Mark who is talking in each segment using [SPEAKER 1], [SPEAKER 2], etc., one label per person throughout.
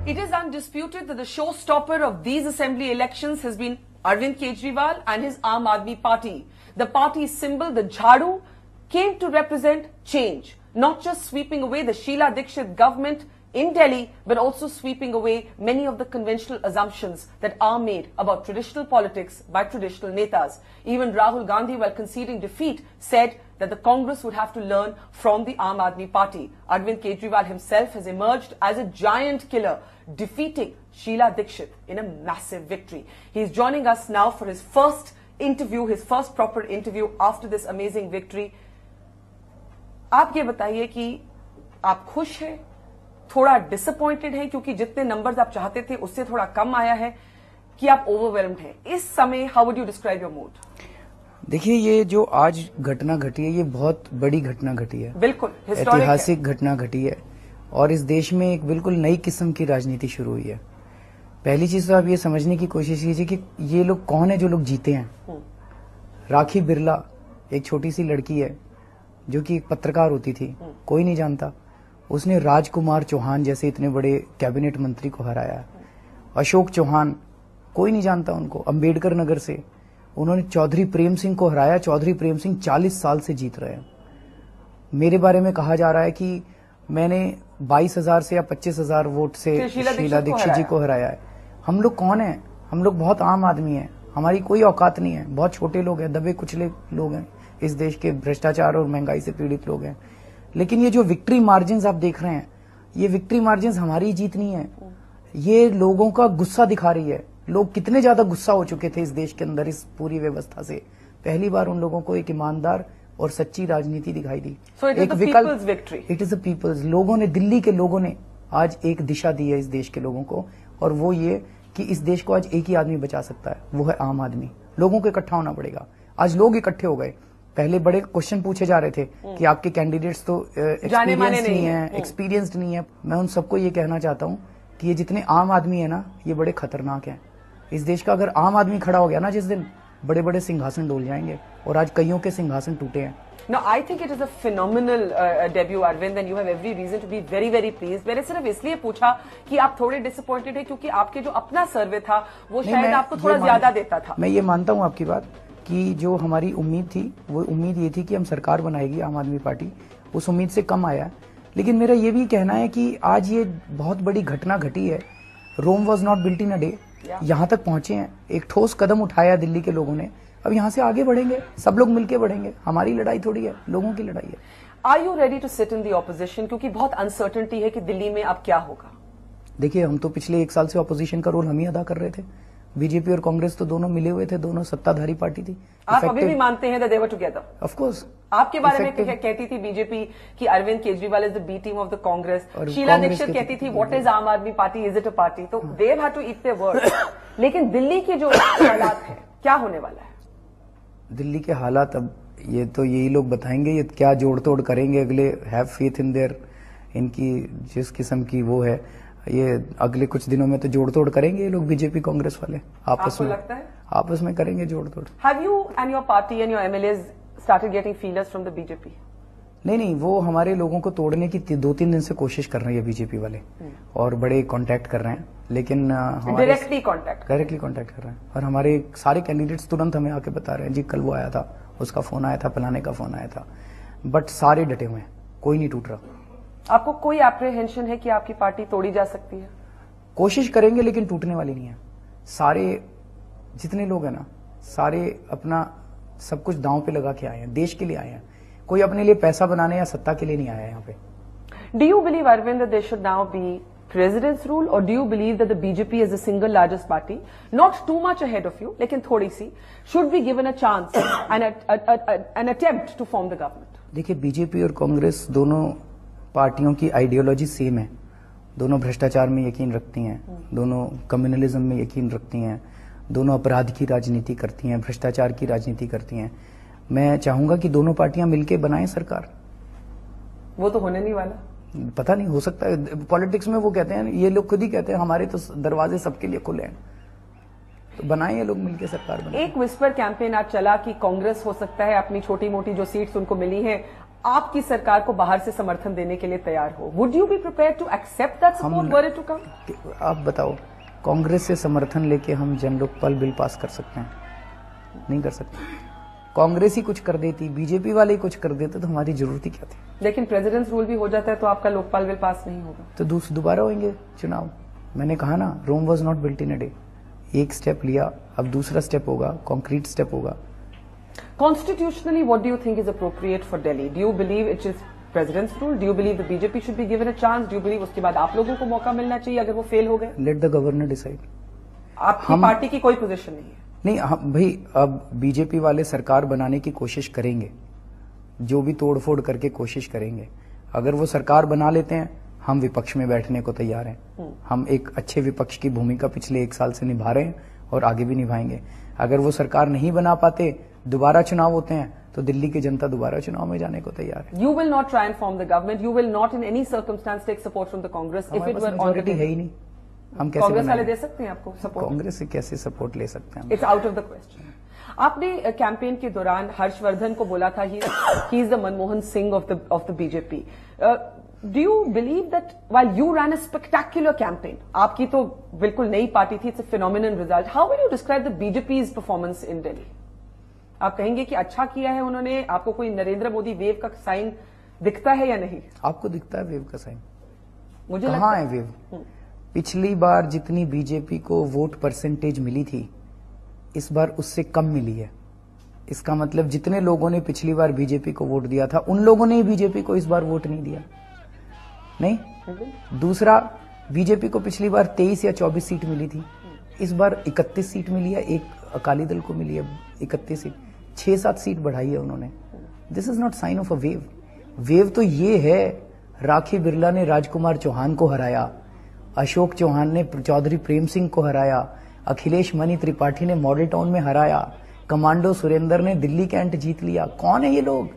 [SPEAKER 1] It is undisputed that the showstopper of these assembly elections has been Arvind Kejriwal and his Aam Aadmi Party. The party's symbol, the Jhadu, came to represent change, not just sweeping away the Sheila Dikshit government in Delhi, but also sweeping away many of the conventional assumptions that are made about traditional politics by traditional netas. Even Rahul Gandhi, while conceding defeat, said that the Congress would have to learn from the Aam Aadmi Party. Arvind Kejriwal himself has emerged as a giant killer, defeating Sheila Dikshit in a massive victory. He is joining us now for his first interview, his first proper interview after this amazing victory. आप ये बताइए कि आप खुश हैं, थोड़ा disappointed हैं क्योंकि जितने नंबर्स आप चाहते थे उससे थोड़ा कम आया है, कि आप ओवरवेल्म्ड हैं इस समय? How would you describe your mood?
[SPEAKER 2] देखिए, ये जो आज घटना घटी है, ये बहुत बड़ी घटना घटी है,
[SPEAKER 1] बिल्कुल
[SPEAKER 2] ऐतिहासिक घटना घटी है और इस देश में एक बिल्कुल नई किस्म की राजनीति शुरू हुई है। पहली चीज तो आप ये समझने की कोशिश कीजिए कि ये लोग कौन है जो लोग जीते हैं। राखी बिरला एक छोटी सी लड़की है जो कि एक पत्रकार होती थी, कोई नहीं जानता। उसने राजकुमार चौहान जैसे इतने बड़े कैबिनेट मंत्री को हराया। अशोक चौहान, कोई नहीं जानता उनको, अंबेडकर नगर से उन्होंने चौधरी प्रेम सिंह को हराया। चौधरी प्रेम सिंह 40 साल से जीत रहे हैं। मेरे बारे में कहा जा रहा है कि मैंने 22,000 से या 25,000 वोट से शीला दीक्षित जी को हराया है। हम लोग कौन है? हम लोग बहुत आम आदमी हैं, हमारी कोई औकात नहीं है, बहुत छोटे लोग हैं, दबे कुचले लोग हैं, इस देश के भ्रष्टाचार और महंगाई से पीड़ित लोग हैं। लेकिन ये जो विक्ट्री मार्जिन आप देख रहे हैं, ये विक्ट्री मार्जिन हमारी जीत नहीं है, ये लोगों का गुस्सा दिखा रही है। लोग कितने ज्यादा गुस्सा हो चुके थे इस देश के अंदर इस पूरी व्यवस्था से। पहली बार उन लोगों को एक ईमानदार और सच्ची राजनीति दिखाई दी।
[SPEAKER 1] एक विकल्प victory,
[SPEAKER 2] it is the people's. लोगों ने, दिल्ली के लोगों ने आज एक दिशा दी है इस देश के लोगों को, और वो ये कि इस देश को आज एक ही आदमी बचा सकता है, वो है आम आदमी। लोगों को इकट्ठा होना पड़ेगा। आज लोग इकट्ठे हो गए। पहले बड़े क्वेश्चन पूछे जा रहे थे कि आपके कैंडिडेट्स तो एक्सपीरियंस्ड नहीं है। मैं उन सबको ये कहना चाहता हूँ कि ये जितने आम आदमी है ना, ये बड़े खतरनाक हैं। इस देश का अगर आम आदमी खड़ा हो गया ना जिस दिन, बड़े बड़े सिंहासन डोल जाएंगे, और आज कईयों के सिंहासन टूटे हैं।
[SPEAKER 1] Now, I think it is a phenomenal debut, Arvind, and you have every reason to be very, very pleased. मैंने सिर्फ इसलिए पूछा कि आप थोड़े डिसअपॉइंटेड हैं क्योंकि आपके जो अपना सर्वे था वो शायद आपको थोड़ा ज्यादा देता था।
[SPEAKER 2] मैं ये मानता हूँ आपकी बात कि जो हमारी उम्मीद थी, वो उम्मीद ये थी कि हम सरकार बनाएगी आम आदमी पार्टी, उस उम्मीद से कम आया। लेकिन मेरा ये भी कहना है कि आज ये बहुत बड़ी घटना घटी है। Rome was not built in a day. यहाँ तक पहुंचे हैं, एक ठोस कदम उठाया दिल्ली के लोगों ने। अब यहाँ से आगे बढ़ेंगे, सब लोग मिलकर बढ़ेंगे। हमारी लड़ाई थोड़ी है, लोगों की लड़ाई है।
[SPEAKER 1] Are you ready to sit in the opposition? क्योंकि बहुत अनसर्टेनिटी है कि दिल्ली में अब क्या होगा।
[SPEAKER 2] देखिए, हम तो पिछले 1 साल से ऑपोजिशन का रोल हम ही अदा कर रहे थे। बीजेपी और कांग्रेस तो दोनों मिले हुए थे, दोनों सत्ताधारी पार्टी थी।
[SPEAKER 1] आप अभी भी मानते हैं that they were together?
[SPEAKER 2] Of course।
[SPEAKER 1] आपके बारे में कहती थी बीजेपी कि Arvind Kejriwal is the B team of the Congress. Sheila Dikshit कहती थी what is Aam Aadmi party, is it a party? तो they have to eat their words. लेकिन दिल्ली के जो हालात है, क्या होने वाला है?
[SPEAKER 2] दिल्ली के हालात अब ये तो यही लोग बताएंगे, ये क्या जोड़ तोड़ करेंगे अगले। हैव फेथ इन देयर, इनकी जिस किस्म की वो है, ये अगले कुछ दिनों में तो जोड़ तोड़ करेंगे ये लोग, बीजेपी कांग्रेस वाले आपस में।
[SPEAKER 1] लगता है
[SPEAKER 2] आपस में करेंगे जोड़ तोड़।
[SPEAKER 1] Have you and your party and your MLAs started getting feelers from the BJP?
[SPEAKER 2] नहीं, वो हमारे लोगों को तोड़ने की 2-3 दिन से कोशिश कर रही है बीजेपी वाले, और बड़े कांटेक्ट कर रहे हैं। लेकिन
[SPEAKER 1] डायरेक्टली कांटेक्ट
[SPEAKER 2] कर रहे हैं, और हमारे सारे कैंडिडेट्स तुरंत हमें आके बता रहे हैं, जी कल वो आया था, उसका फोन आया था, फलाने का फोन आया था। बट सारे डटे हुए हैं, कोई नहीं टूट रहा।
[SPEAKER 1] आपको कोई एप्रीहेंशन है कि आपकी पार्टी तोड़ी जा सकती है?
[SPEAKER 2] कोशिश करेंगे लेकिन टूटने वाली नहीं है। सारे जितने लोग हैं ना, सारे अपना सब कुछ दांव पे लगा के आए हैं, देश के लिए आए हैं। कोई अपने लिए पैसा बनाने या सत्ता के लिए नहीं आया यहाँ पे।
[SPEAKER 1] Do you believe, Arvind, that there should now be president's rule, or do you believe that the BJP is the single largest party, not too much ahead of you, लेकिन थोड़ी सी, should be given a chance and an attempt to form the government?
[SPEAKER 2] देखिए, BJP और कांग्रेस दोनों पार्टियों की ideology same है। दोनों भ्रष्टाचार में यकीन रखती हैं, दोनों कम्युनलिज्म में यकीन रखती हैं, दोनों अपराध की राजनीति करती हैं, भ्रष्टाचार की राजनीति करती हैं। मैं चाहूंगा कि दोनों पार्टियां मिलकर बनाएं सरकार।
[SPEAKER 1] वो तो होने नहीं वाला।
[SPEAKER 2] पता नहीं, हो सकता है। पॉलिटिक्स में वो कहते हैं, ये लोग खुद ही कहते हैं हमारे तो दरवाजे सबके लिए खुले हैं, तो बनाएं ये लोग मिलकर सरकार बनाएं।
[SPEAKER 1] एक विस्पर कैंपेन आज चला कि कांग्रेस हो सकता है अपनी छोटी मोटी जो सीट्स उनको मिली हैं आपकी सरकार को बाहर से समर्थन देने के लिए तैयार हो, would you be prepared to accept that support were it to come?
[SPEAKER 2] आप बताओ, कांग्रेस से समर्थन लेके हम जन लोकपाल बिल पास कर सकते हैं? नहीं कर सकते। कांग्रेस ही कुछ कर देती, बीजेपी वाले ही कुछ कर देते तो हमारी जरूरत ही क्या थी?
[SPEAKER 1] लेकिन प्रेसिडेंट्स रूल भी हो जाता है तो आपका लोकपाल बिल पास नहीं होगा,
[SPEAKER 2] तो दोबारा होंगे चुनाव। मैंने कहा ना, Rome was not built in a day. एक स्टेप लिया, अब दूसरा स्टेप होगा, कॉन्क्रीट स्टेप होगा।
[SPEAKER 1] Constitutionally, what do you think is appropriate for Delhi? Do you believe it is president's rule? Do you believe the BJP should be given a chance? Do you believe उसके बाद आप लोगों को मौका मिलना चाहिए अगर वो फेल हो गए?
[SPEAKER 2] Let the governor decide.
[SPEAKER 1] आपकी पार्टी की कोई पोजीशन नहीं है?
[SPEAKER 2] नहीं, हम भाई अब बीजेपी वाले सरकार बनाने की कोशिश करेंगे, जो भी तोड़फोड़ करके कोशिश करेंगे। अगर वो सरकार बना लेते हैं, हम विपक्ष में बैठने को तैयार हैं। हम एक अच्छे विपक्ष की भूमिका पिछले 1 साल से निभा रहे हैं और आगे भी निभाएंगे। अगर वो सरकार नहीं बना पाते, दोबारा चुनाव होते हैं, तो दिल्ली की जनता दोबारा चुनाव में जाने को तैयार है।
[SPEAKER 1] You will not try and form the government. You will not in any circumstance take support from the Congress if it were on the
[SPEAKER 2] है ही नहीं, हम कैसे
[SPEAKER 1] कांग्रेस वाले दे सकते हैं आपको सपोर्ट?
[SPEAKER 2] कांग्रेस से कैसे सपोर्ट ले सकते हैं?
[SPEAKER 1] It's out of the question. आपने कैंपेन के दौरान हर्षवर्धन को बोला था he is the Manmohan Singh of the BJP. Do you believe that while you ran a spectacular campaign, आपकी तो बिल्कुल नई पार्टी थी, it's a phenomenal result, how will you describe the BJP's performance in Delhi? आप कहेंगे कि अच्छा किया है उन्होंने? आपको कोई नरेंद्र मोदी वेव का साइन दिखता है या नहीं?
[SPEAKER 2] आपको दिखता है वेव का साइन?
[SPEAKER 1] मुझे
[SPEAKER 2] कहाँ है वेव? पिछली बार जितनी बीजेपी को वोट परसेंटेज मिली थी, इस बार उससे कम मिली है। इसका मतलब जितने लोगों ने पिछली बार बीजेपी को वोट दिया था, उन लोगों ने ही बीजेपी को इस बार वोट नहीं दिया। नहीं। दूसरा, बीजेपी को पिछली बार 23 या 24 सीट मिली थी, इस बार 31 सीट मिली है। एक अकाली दल को मिली है 31 सीट, 6-7 सीट बढ़ाई है उन्होंने। This is not sign of a wave. Wave तो ये है, राखी बिरला ने राजकुमार चौहान को हराया, अशोक चौहान ने चौधरी प्रेम सिंह को हराया, अखिलेश मणि त्रिपाठी ने मॉडल टाउन में हराया, कमांडो सुरेंद्र ने दिल्ली कैंट जीत लिया। कौन है ये लोग?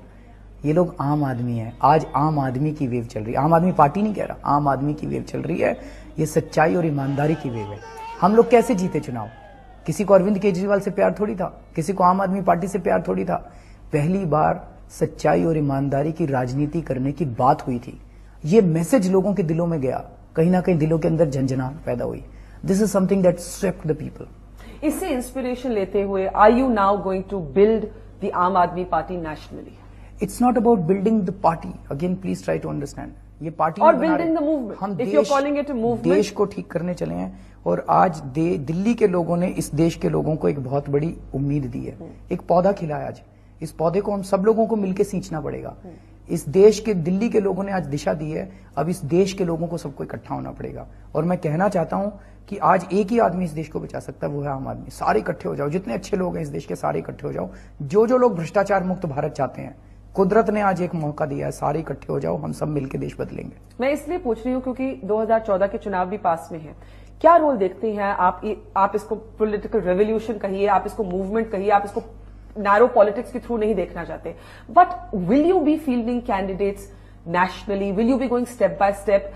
[SPEAKER 2] ये लोग आम आदमी है। आज आम आदमी की वेव चल रही है। आम आदमी पार्टी नहीं कह रहा, आम आदमी की वेव चल रही है। ये सच्चाई और ईमानदारी की वेव है। हम लोग कैसे जीते चुनाव? किसी को अरविंद केजरीवाल से प्यार थोड़ी था, किसी को आम आदमी पार्टी से प्यार थोड़ी था। पहली बार सच्चाई और ईमानदारी की राजनीति करने की बात हुई थी। ये मैसेज लोगों के दिलों में गया, कहीं ना कहीं दिलों के अंदर झंझनाहट पैदा हुई। This is something that swept the people.
[SPEAKER 1] इससे इंस्पिरेशन लेते हुए are you now going to build the Aam Aadmi Party nationally?
[SPEAKER 2] It's not about building the party, again please try to understand. ये पार्टी
[SPEAKER 1] और बिल्डिंग द मूवमेंट,
[SPEAKER 2] हम
[SPEAKER 1] if you are calling it a movement,
[SPEAKER 2] देश को ठीक करने चले हैं। और आज दिल्ली के लोगों ने इस देश के लोगों को एक बहुत बड़ी उम्मीद दी है। एक पौधा खिलाया आज, इस पौधे को हम सब लोगों को मिलकर सींचना पड़ेगा। इस देश के, दिल्ली के लोगों ने आज दिशा दी है, अब इस देश के लोगों को सबको इकट्ठा होना पड़ेगा। और मैं कहना चाहता हूं कि आज एक ही आदमी इस देश को बचा सकता है, वो है आम आदमी। सारे इकट्ठे हो जाओ, जितने अच्छे लोग हैं इस देश के सारे इकट्ठे हो जाओ। जो जो लोग भ्रष्टाचार मुक्त भारत चाहते हैं, कुदरत ने आज एक मौका दिया है, सारे इकट्ठे हो जाओ, हम सब मिलकर देश बदलेंगे।
[SPEAKER 1] मैं इसलिए पूछ रही हूं क्योंकि 2014 के चुनाव भी पास में है। क्या रोल देखते हैं आप इसको पॉलिटिकल रेवोल्यूशन कहिए, आप इसको मूवमेंट कहिए, आप इसको नैरो पॉलिटिक्स के थ्रू नहीं देखना चाहते, but will you be fielding candidates nationally? Will you be going step by step?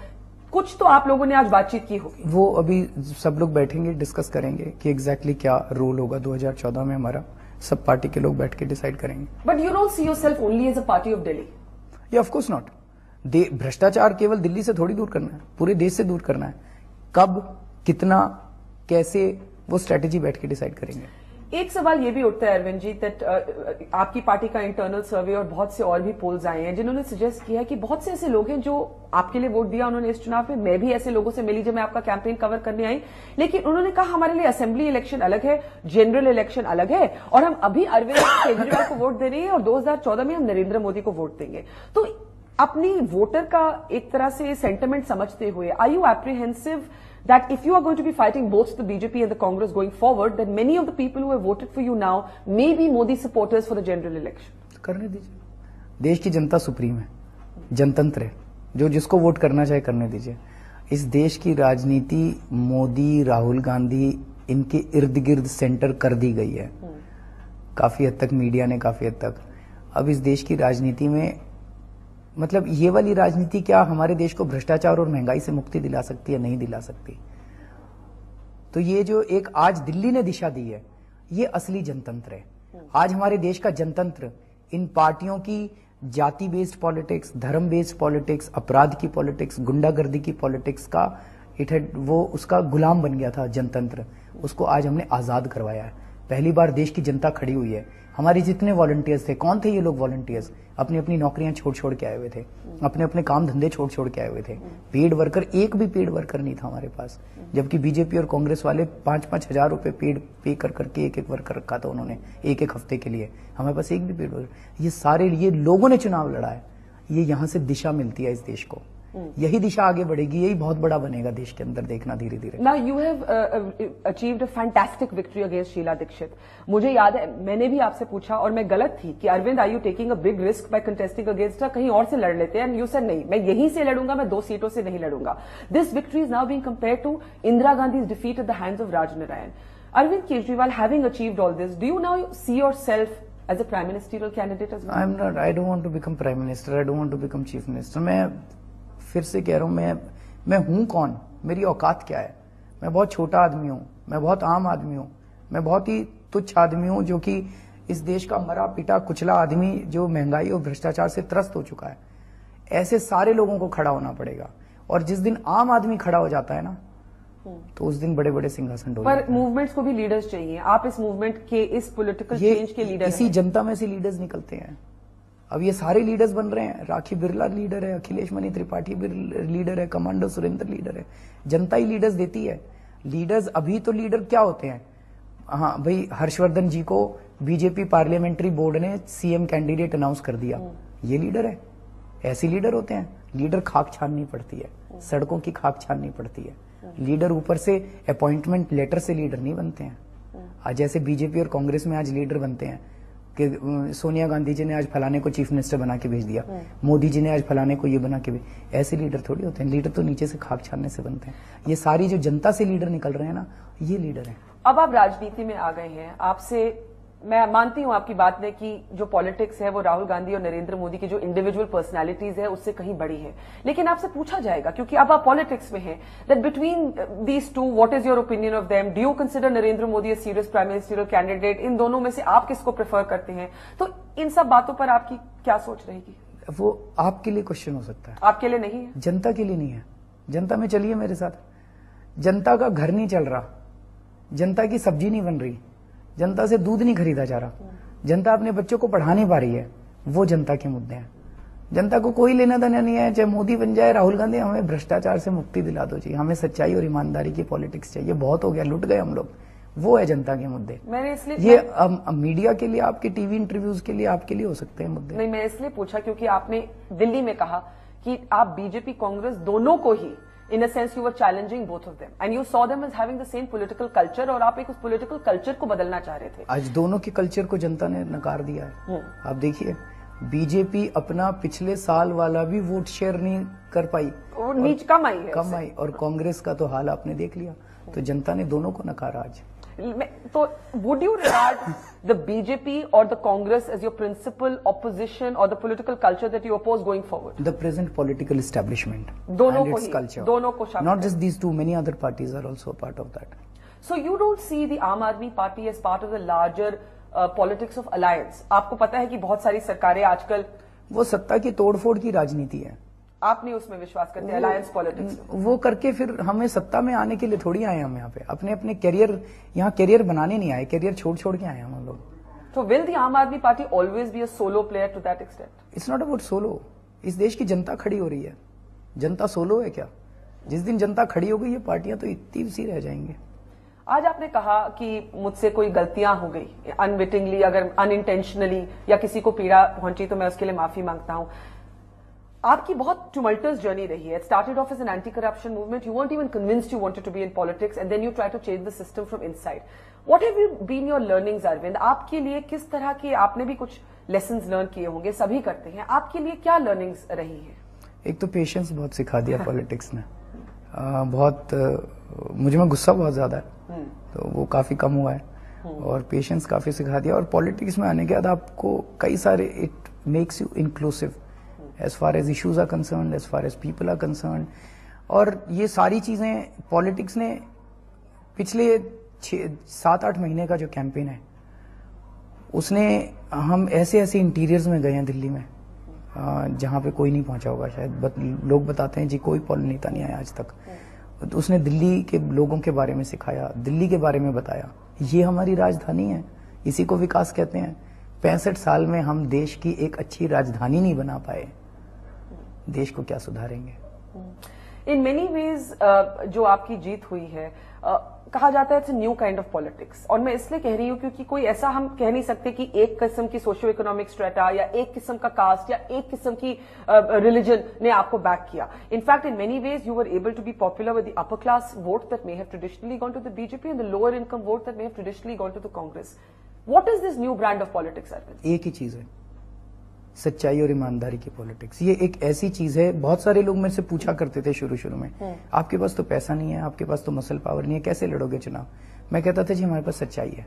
[SPEAKER 1] कुछ तो आप लोगों ने आज बातचीत की होगी।
[SPEAKER 2] वो अभी सब लोग बैठेंगे, डिस्कस करेंगे कि एग्जैक्टली क्या रोल होगा 2014 में हमारा। सब पार्टी के लोग बैठ के डिसाइड करेंगे।
[SPEAKER 1] But you don't see yourself only as a party of Delhi?
[SPEAKER 2] या ऑफ कोर्स नॉट। भ्रष्टाचार केवल दिल्ली से थोड़ी दूर करना है, पूरे देश से दूर करना है। कब, कितना, कैसे, वो स्ट्रेटेजी बैठ के डिसाइड करेंगे।
[SPEAKER 1] एक सवाल ये भी उठता है अरविंद जी, दैट आपकी पार्टी का इंटरनल सर्वे और बहुत से और भी पोल्स आए हैं जिन्होंने सजेस्ट किया है कि बहुत से ऐसे लोग हैं जो आपके लिए वोट दिया उन्होंने इस चुनाव में। मैं भी ऐसे लोगों से मिली जब मैं आपका कैंपेन कवर करने आई, लेकिन उन्होंने कहा हमारे लिए असेंबली इलेक्शन अलग है, जनरल इलेक्शन अलग है, और हम अभी अरविंद केजरीवाल को वोट दे रहे हैं और 2014 में हम नरेंद्र मोदी को वोट देंगे। तो अपनी वोटर का एक तरह से सेंटिमेंट समझते हुए, are you apprehensive that if you are going to be fighting both the BJP and the Congress going forward, that many of the people who have voted for you now may be Modi supporters for the general election?
[SPEAKER 2] करने दीजिए। देश की जनता supreme है, जनतंत्र है, जो जिसको vote करना चाहे करने दीजिए। इस देश की राजनीति मोदी, राहुल गांधी, इनके इर्द गिर्द सेंटर कर दी गई है। काफी हद तक मीडिया ने, काफी हद तक। अब इस देश की राजनीति में, मतलब ये वाली राजनीति क्या हमारे देश को भ्रष्टाचार और महंगाई से मुक्ति दिला सकती है? नहीं दिला सकती। तो ये जो एक आज दिल्ली ने दिशा दी है, ये असली जनतंत्र है। आज हमारे देश का जनतंत्र इन पार्टियों की जाति बेस्ड पॉलिटिक्स, धर्म बेस्ड पॉलिटिक्स, अपराध की पॉलिटिक्स, गुंडागर्दी की पॉलिटिक्स का वो उसका गुलाम बन गया था जनतंत्र। उसको आज हमने आजाद करवाया है। पहली बार देश की जनता खड़ी हुई है। हमारे जितने वॉलंटियर्स थे, कौन थे ये लोग वॉलंटियर्स? अपनी अपनी नौकरियां छोड़ के आए हुए थे, अपने अपने काम धंधे छोड़ के आए हुए थे। पेड वर्कर, एक भी पेड वर्कर नहीं था हमारे पास, जबकि बीजेपी और कांग्रेस वाले 5-5 हजार रुपए पेड पे करके एक वर्कर रखा था उन्होंने एक हफ्ते के लिए। हमारे पास एक भी पेड वर्कर। ये सारे ये लोगों ने चुनाव लड़ा है। ये यहां से दिशा मिलती है इस देश को। यही दिशा आगे बढ़ेगी, यही बहुत बड़ा बनेगा देश के अंदर, देखना धीरे धीरे।
[SPEAKER 1] Now you have achieved a fantastic victory against Sheila Dikshit. मुझे याद है मैंने भी आपसे पूछा और मैं गलत थी कि Arvind are you taking a big risk by contesting against her, कहीं और से लड़ लेते हैं। And you said नहीं, मैं यहीं से लड़ूंगा, मैं 2 सीटों से नहीं लड़ूंगा। This victory is now being compared to Indira Gandhi's defeat at the hands of Raj Narayan. Arvind Kejriwal, having achieved all this, do you now see yourself as a prime ministerial candidate as well?
[SPEAKER 2] I'm not. I don't want to become prime minister. I don't want to become chief minister. मैं फिर से कह रहा हूं, मैं हूं कौन? मेरी औकात क्या है? मैं बहुत छोटा आदमी हूं, मैं बहुत आम आदमी हूं, मैं बहुत ही तुच्छ आदमी हूं, जो कि इस देश का मरा पिटा कुचला आदमी, जो महंगाई और भ्रष्टाचार से त्रस्त हो चुका है। ऐसे सारे लोगों को खड़ा होना पड़ेगा। और जिस दिन आम आदमी खड़ा हो जाता है ना, तो उस दिन बड़े बड़े सिंहासन डोल जाते हैं।
[SPEAKER 1] पर मूवमेंट्स को भी लीडर्स चाहिए। आप इस मूवमेंट के, इस पॉलिटिकल चेंज के लीडर
[SPEAKER 2] इसी जनता में से लीडर्स निकलते हैं। अब ये सारे लीडर्स बन रहे हैं। राखी बिरला लीडर है, अखिलेश मणि त्रिपाठी लीडर है, कमांडो सुरेंद्र लीडर है। जनता ही लीडर्स देती है। लीडर्स अभी तो लीडर क्या होते हैं? हाँ भाई, हर्षवर्धन जी को बीजेपी पार्लियामेंट्री बोर्ड ने सीएम कैंडिडेट अनाउंस कर दिया, ये लीडर है। ऐसे लीडर होते हैं। लीडर खाक छाननी पड़ती है, सड़कों की खाक छाननी पड़ती है। लीडर ऊपर से अपॉइंटमेंट लेटर से लीडर नहीं बनते हैं। आज जैसे बीजेपी और कांग्रेस में आज लीडर बनते हैं कि सोनिया गांधी जी ने आज फलाने को चीफ मिनिस्टर बना के भेज दिया, मोदी जी ने आज फलाने को ये बना के भेज। ऐसे लीडर थोड़ी होते हैं। लीडर तो नीचे से खाक छानने से बनते हैं। ये सारी जो जनता से लीडर निकल रहे हैं ना, ये लीडर हैं।
[SPEAKER 1] अब आप राजनीति में आ गए हैं। आपसे मैं मानती हूं आपकी बात में कि जो पॉलिटिक्स है वो राहुल गांधी और नरेंद्र मोदी की जो इंडिविजुअल पर्सनालिटीज है उससे कहीं बड़ी है। लेकिन आपसे पूछा जाएगा, क्योंकि अब आप पॉलिटिक्स में हैं, that between these two what is your opinion of them? Do you consider Narendra Modi a serious prime ministerial candidate? इन दोनों में से आप किसको प्रेफर करते हैं? तो इन सब बातों पर आपकी क्या सोच रहेगी?
[SPEAKER 2] वो आपके लिए क्वेश्चन हो सकता है,
[SPEAKER 1] आपके लिए नहीं है।
[SPEAKER 2] जनता के लिए नहीं है। जनता में चलिए मेरे साथ। जनता का घर नहीं चल रहा, जनता की सब्जी नहीं बन रही, जनता से दूध नहीं खरीदा जा रहा, जनता अपने बच्चों को पढ़ा नहीं पा रही है। वो जनता के मुद्दे हैं। जनता को कोई लेना देना नहीं है, चाहे मोदी बन जाए, राहुल गांधी। हमें भ्रष्टाचार से मुक्ति दिला दो जी, हमें सच्चाई और ईमानदारी की पॉलिटिक्स चाहिए। बहुत हो गया, लुट गए हम लोग। वो है जनता के मुद्दे।
[SPEAKER 1] मैंने इसलिए
[SPEAKER 2] ये मीडिया के लिए, आपके टीवी इंटरव्यूज के लिए, आपके लिए हो सकते हैं मुद्दे।
[SPEAKER 1] नहीं, मैं इसलिए पूछा क्योंकि आपने दिल्ली में कहा कि आप बीजेपी कांग्रेस दोनों को ही in a sense you were challenging both of them and you saw them as having the same political culture और आप एक उस political culture को बदलना चाह रहे थे।
[SPEAKER 2] आज दोनों के कल्चर को जनता ने नकार दिया है। आप देखिए, बीजेपी अपना पिछले साल वाला भी वोट शेयर नहीं कर पाई,
[SPEAKER 1] नीच कम आई है,
[SPEAKER 2] कम आई। और कांग्रेस का तो हाल आपने देख लिया। तो जनता ने दोनों को नकारा आज।
[SPEAKER 1] तो would you regard the BJP or the Congress as your principal opposition or the political culture that you oppose going forward?
[SPEAKER 2] The present political establishment
[SPEAKER 1] दोनों
[SPEAKER 2] and
[SPEAKER 1] को
[SPEAKER 2] its
[SPEAKER 1] ही,
[SPEAKER 2] culture.
[SPEAKER 1] दोनों को शामिल।
[SPEAKER 2] Not just these two, many other parties are also a part of that.
[SPEAKER 1] So you don't see the Aam Aadmi Party as part of the larger politics of alliance? आपको पता है कि बहुत सारी सरकारें आजकल,
[SPEAKER 2] वो सत्ता की तोड़फोड़ की राजनीति है।
[SPEAKER 1] आप नहीं उसमें विश्वास करते अलायंस पॉलिटिक्स?
[SPEAKER 2] वो करके फिर हमें सत्ता में आने के लिए थोड़ी आए हम यहाँ पे। अपने अपने कैरियर, यहाँ कैरियर बनाने नहीं आए, कैरियर छोड़ के आए हम लोग।
[SPEAKER 1] तो will the Aam Aadmi Party always be a solo player to that extent?
[SPEAKER 2] It's not about solo. इस देश की जनता खड़ी हो रही है। जनता सोलो है क्या? जिस दिन जनता खड़ी हो गई, ये पार्टियां तो इतनी सी रह जाएंगी।
[SPEAKER 1] आज आपने कहा कि मुझसे कोई गलतियां हो गई, अनविटिंगली, अगर अनइंटेंशनली या किसी को पीड़ा पहुंची तो मैं उसके लिए माफी मांगता हूं। आपकी बहुत tumultuous जर्नी रही है. It started off as an anti-corruption movement. You weren't even convinced you wanted to be in politics, and then you tried to change the system from inside. What have you been your learnings, Arvind? आपके लिए किस तरह के, आपने भी कुछ lessons learn किए होंगे, सभी करते हैं. आपके लिए क्या learnings रही है?
[SPEAKER 2] एक तो पेशेंस बहुत सिखा दिया पॉलिटिक्स ने. बहुत मुझे में गुस्सा बहुत ज्यादा है, तो वो काफी कम हुआ है, और पेशेंस काफी सिखा दिया. और पॉलिटिक्स में आने के बाद आपको कई सारे, it makes you inclusive as far as issues are concerned, as far as people are concerned. और ये सारी चीजें पॉलिटिक्स ने पिछले 7-8 महीने का जो कैंपेन है, उसने, हम ऐसे ऐसे इंटीरियर्स में गए हैं दिल्ली में, जहां पे कोई नहीं पहुंचा होगा शायद। लोग बताते हैं जी कोई नेता नहीं आया आज तक। तो उसने दिल्ली के लोगों के बारे में सिखाया, दिल्ली के बारे में बताया। ये हमारी राजधानी है, इसी को विकास कहते हैं। 65 साल में हम देश की एक अच्छी राजधानी नहीं बना पाए, देश को क्या सुधारेंगे?
[SPEAKER 1] इन मेनी वेज जो आपकी जीत हुई है, कहा जाता है it's new kind of politics. और मैं इसलिए कह रही हूं क्योंकि कोई ऐसा हम कह नहीं सकते कि एक किस्म की सोशियो इकोनॉमिक स्ट्रेटा या एक किस्म का कास्ट या एक किस्म की रिलीजन ने आपको बैक किया। In fact in many ways you were able to be popular with the upper class vote that may have traditionally gone to the BJP and the lower income vote that may have traditionally gone to the Congress. What is this new brand of politics?
[SPEAKER 2] एक ही चीज है, सच्चाई और ईमानदारी की politics. ये एक ऐसी चीज है, बहुत सारे लोग मेरे से पूछा करते थे शुरू में, आपके पास तो पैसा नहीं है, आपके पास तो मसल पावर नहीं है, कैसे लड़ोगे चुनाव? मैं कहता था जी हमारे पास सच्चाई है,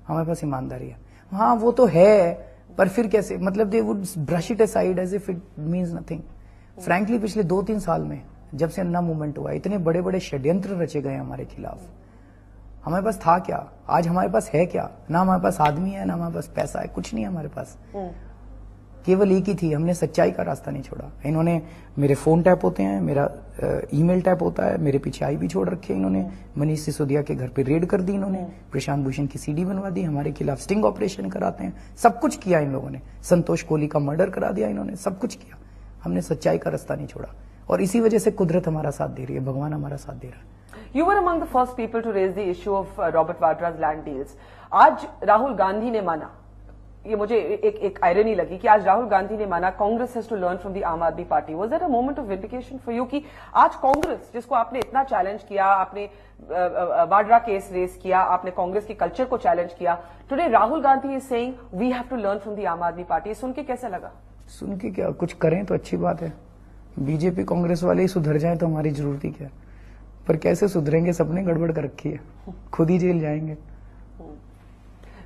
[SPEAKER 2] हमारे पास ईमानदारी है। हाँ वो तो है, पर फिर कैसे? मतलब they would brush it aside as if it means nothing. Frankly पिछले 2-3 साल में जब से अन्ना मूवमेंट हुआ, इतने बड़े बड़े षड्यंत्र रचे गए हमारे खिलाफ। हमारे पास था क्या? आज हमारे पास है क्या? ना हमारे पास आदमी है, ना हमारे पास पैसा है, कुछ नहीं है हमारे पास। केवल एक ही थी, हमने सच्चाई का रास्ता नहीं छोड़ा। इन्होंने मेरे फोन टैप होते हैं, मेरा ईमेल टैप होता है, मेरे पीछे आईपी छोड़ रखे इन्होंने, मनीष सिसोदिया के घर पे रेड कर दी इन्होंने, प्रशांत भूषण की सीडी बनवा दी, हमारे खिलाफ स्टिंग ऑपरेशन कराते हैं, सब कुछ किया इन लोगों ने। संतोष कोहली का मर्डर करा दिया इन्होंने, सब कुछ किया। हमने सच्चाई का रास्ता नहीं छोड़ा और इसी वजह से कुदरत हमारा साथ दे रही है, भगवान हमारा साथ दे रहा है।
[SPEAKER 1] You were among the first people to raise the issue of Robert Vadra's land deals. आज राहुल गांधी ने माना, ये मुझे एक आयरनी लगी कि आज राहुल गांधी ने माना Congress has to learn from the Aam Aadmi Party. Was that a moment of vindication for you कि आज कांग्रेस, जिसको आपने इतना चैलेंज किया, आपने वाड्रा केस रेस किया, आपने कांग्रेस के कल्चर को चैलेंज किया, today Rahul Gandhi is saying we have to learn from the Aam Aadmi party. सुन के कैसा लगा?
[SPEAKER 2] सुन के क्या, कुछ करें तो अच्छी बात है। बीजेपी कांग्रेस वाले ही सुधर जाए तो हमारी जरूरत ही क्या, पर कैसे सुधरेंगे? सबने गड़बड़ कर रखी है, खुद ही जेल जाएंगे।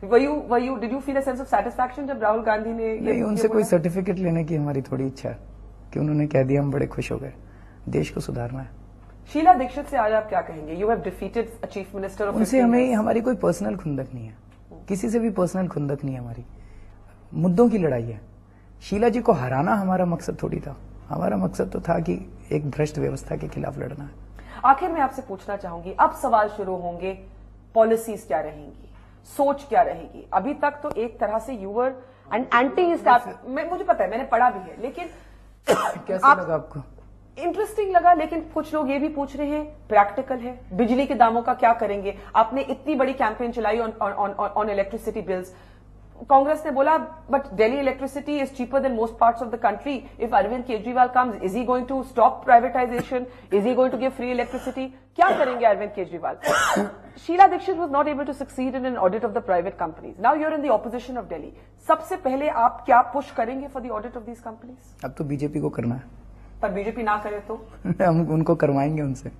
[SPEAKER 1] Did you feel a sense of satisfaction जब राहुल गांधी ने
[SPEAKER 2] नहीं, उनसे कोई सर्टिफिकेट लेने की हमारी थोड़ी इच्छा है कि उन्होंने कह दिया, हम बड़े खुश हो गए। देश को सुधारना है।
[SPEAKER 1] शीला दीक्षित से आज आप क्या कहेंगे? You have defeated a chief minister of
[SPEAKER 2] उनसे हमें, हमारी कोई पर्सनल खुंदक नहीं है, किसी से भी पर्सनल खुंदक नहीं है हमारी, मुद्दों की लड़ाई है। शीला जी को हराना हमारा मकसद थोड़ी था, हमारा मकसद तो था कि एक भ्रष्ट व्यवस्था के खिलाफ लड़ना है।
[SPEAKER 1] आखिर में आपसे पूछना चाहूंगी, अब सवाल शुरू होंगे, पॉलिसीज क्या रहेंगी, सोच क्या रहेगी? अभी तक तो एक तरह से यूवर एंड एंटी मुझे पता है, मैंने पढ़ा भी है, लेकिन
[SPEAKER 2] कैसा लगा आपको?
[SPEAKER 1] इंटरेस्टिंग लगा, लेकिन कुछ लोग ये भी पूछ रहे हैं प्रैक्टिकल है, बिजली के दामों का क्या करेंगे? आपने इतनी बड़ी कैंपेन चलाई ऑन इलेक्ट्रिसिटी बिल्स। कांग्रेस ने बोला but Delhi electricity is cheaper than most parts of the country. If Arvind Kejriwal comes, is he going to stop privatisation? Is he going to give free electricity? क्या करेंगे Arvind Kejriwal? Sheila Dikshit was not able to succeed in an audit of the private companies. Now you're in the opposition of Delhi. सबसे पहले आप क्या push करेंगे for the audit of these companies?
[SPEAKER 2] अब तो BJP को करना है।
[SPEAKER 1] पर बीजेपी ना करे तो
[SPEAKER 2] हम उनको करवाएंगे, उनसे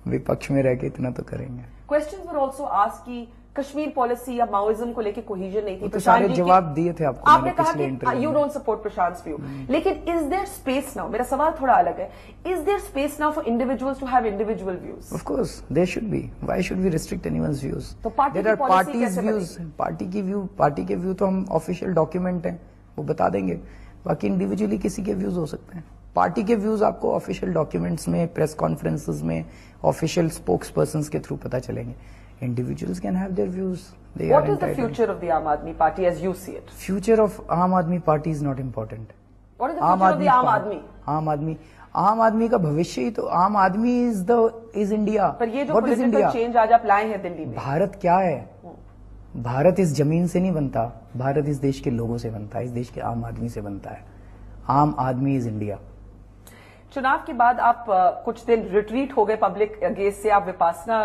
[SPEAKER 2] विपक्ष में रह के इतना तो करेंगे।
[SPEAKER 1] Questions were also asked कि कश्मीर पॉलिसी या माओइज्म को लेकर कोहिजन नहीं थी।
[SPEAKER 2] तो सारे जवाब दिए थे आपको,
[SPEAKER 1] आपने कहा कि you don't support Prashant view, लेकिन इज देयर स्पेस नाउ? मेरा सवाल थोड़ा अलग है, is there space now for individuals to have individual views?
[SPEAKER 2] Of course there should be, why should we restrict anyone's views?
[SPEAKER 1] तो there are party's views,
[SPEAKER 2] party के view तो हम official document हैं, वो बता देंगे। बाकी इंडिविजुअली किसी के व्यूज हो सकते हैं। पार्टी के व्यूज आपको ऑफिशियल डॉक्यूमेंट्स में, प्रेस कॉन्फ्रेंसेस में, ऑफिशियल स्पोक्स पर्संस के थ्रू पता चलेंगे। Individuals can have their views.
[SPEAKER 1] What is the future of the Aam Aadmi Party as you see it?
[SPEAKER 2] Future of Aam Aadmi Party is not important.
[SPEAKER 1] What is the future of the Aam Aadmi?
[SPEAKER 2] आम आदमी का भविष्य ही तो, आम आदमी is India.
[SPEAKER 1] पर ये जो पॉलिटिकल चेंज आज आप लाए हैं दिल्ली में,
[SPEAKER 2] भारत क्या है? भारत इस जमीन से नहीं बनता, भारत इस देश के लोगों से बनता है, इस देश के आम आदमी से बनता है। आम आदमी इज इंडिया।
[SPEAKER 1] चुनाव के बाद आप कुछ दिन रिट्रीट हो गए पब्लिक गेज से, आप विपासना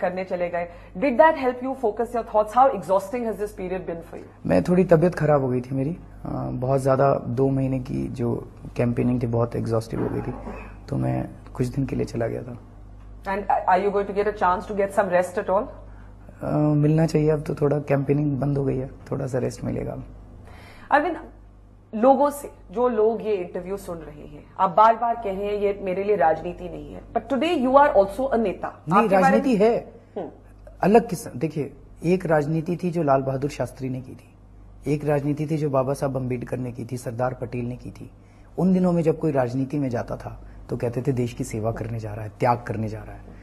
[SPEAKER 1] करने चले गए। Did that help you focus your thoughts? How exhausting has this period been for you?
[SPEAKER 2] मैं थोड़ी तबीयत खराब हो गई थी मेरी, बहुत ज्यादा 2 महीने की जो कैंपेनिंग थी बहुत एग्जॉस्टिव हो गई थी, तो मैं कुछ दिन के लिए चला गया था।
[SPEAKER 1] And are you going to get a chance to get some rest at all?
[SPEAKER 2] मिलना चाहिए, अब तो थोड़ा कैंपेनिंग बंद हो गई है, थोड़ा सा रेस्ट मिलेगा।
[SPEAKER 1] अरविंद, लोगों से, जो लोग ये इंटरव्यू सुन रहे हैं, आप बार बार कह रहे हैं ये मेरे लिए राजनीति नहीं है, but today you are also a neta.
[SPEAKER 2] नहीं, राजनीति है अलग किस्म। देखिए, एक राजनीति थी जो लाल बहादुर शास्त्री ने की थी, एक राजनीति थी जो बाबा साहब अम्बेडकर ने की थी, सरदार पटेल ने की थी। उन दिनों में जब कोई राजनीति में जाता था तो कहते थे देश की सेवा करने जा रहा है, त्याग करने जा रहा है।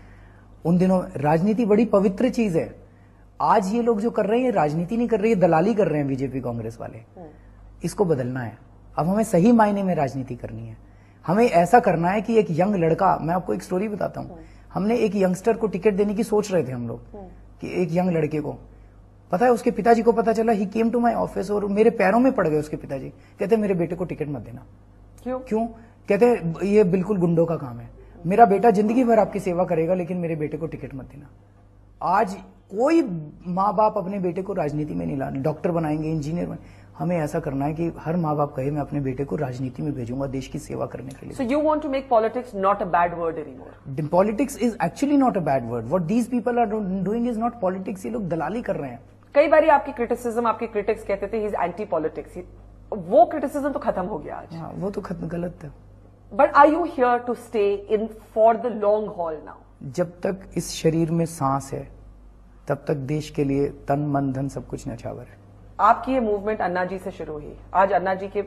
[SPEAKER 2] उन दिनों राजनीति बड़ी पवित्र चीज है। आज ये लोग जो कर रहे हैं राजनीति नहीं कर रहे हैं, दलाली कर रहे हैं बीजेपी कांग्रेस वाले। इसको बदलना है। अब हमें सही मायने में राजनीति करनी है। हमें ऐसा करना है कि एक यंग लड़का, मैं आपको एक स्टोरी बताता हूं, हमने एक यंगस्टर को टिकट देने की सोच रहे थे हम लोग कि एक यंग लड़के को, पता है उसके पिताजी को पता चला, ही केम टू माय ऑफिस और मेरे पैरों में पड़ गए उसके पिताजी। कहते मेरे बेटे को टिकट मत देना। क्यों? कहते ये बिल्कुल गुंडों का काम है, मेरा बेटा जिंदगी भर आपकी सेवा करेगा लेकिन मेरे बेटे को टिकट मत देना। आज कोई माँ बाप अपने बेटे को राजनीति में नहीं लाना, डॉक्टर बनाएंगे, इंजीनियर बनाएंगे। हमें ऐसा करना है कि हर माँ बाप कहे मैं अपने बेटे को राजनीति में भेजूंगा देश की सेवा करने के लिए।
[SPEAKER 1] So you want to make politics not a bad word anymore?
[SPEAKER 2] Politics is actually not a bad word. What these people are doing is not politics. ये लोग दलाली कर रहे हैं।
[SPEAKER 1] कई बारी आपकी क्रिटिसिज्म, आपके क्रिटिक्स कहते थे ही इज एंटी पॉलिटिक्स। वो क्रिटिसिज्म तो खत्म हो गया आज।
[SPEAKER 2] हाँ, वो तो गलत है।
[SPEAKER 1] But are you here to stay in for the long haul now?
[SPEAKER 2] जब तक इस शरीर में सांस है तब तक देश के लिए तन मन धन सब कुछ न्यौछावर है।
[SPEAKER 1] आपकी ये मूवमेंट अन्ना जी से शुरू हुई, आज अन्ना जी के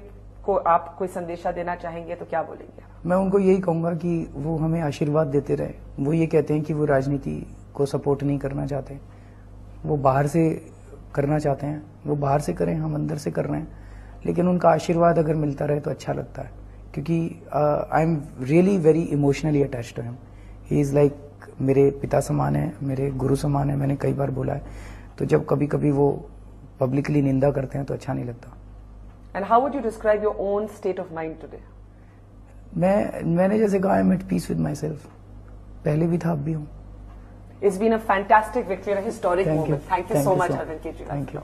[SPEAKER 1] को आप कोई संदेशा देना चाहेंगे तो क्या बोलेंगे?
[SPEAKER 2] मैं उनको यही कहूंगा कि वो हमें आशीर्वाद देते रहे। वो ये कहते हैं कि वो राजनीति को सपोर्ट नहीं करना चाहते, वो बाहर से करना चाहते हैं, वो बाहर से करें, हम अंदर से कर रहे हैं। लेकिन उनका आशीर्वाद अगर मिलता रहे तो अच्छा लगता है, क्योंकि I am really very emotionally attached to him. He is like मेरे पिता समान है, मेरे गुरु समान है, मैंने कई बार बोला है। तो जब कभी कभी वो पब्लिकली निंदा करते हैं तो अच्छा नहीं लगता।
[SPEAKER 1] And how would you describe your own state of mind today?
[SPEAKER 2] मैंने जैसे कहा, I am at peace with myself. पहले भी था, अब भी हूँ।
[SPEAKER 1] It's been a fantastic victory and a historic moment. Thank you so much, Arvind Kejriwal.
[SPEAKER 2] Thank you.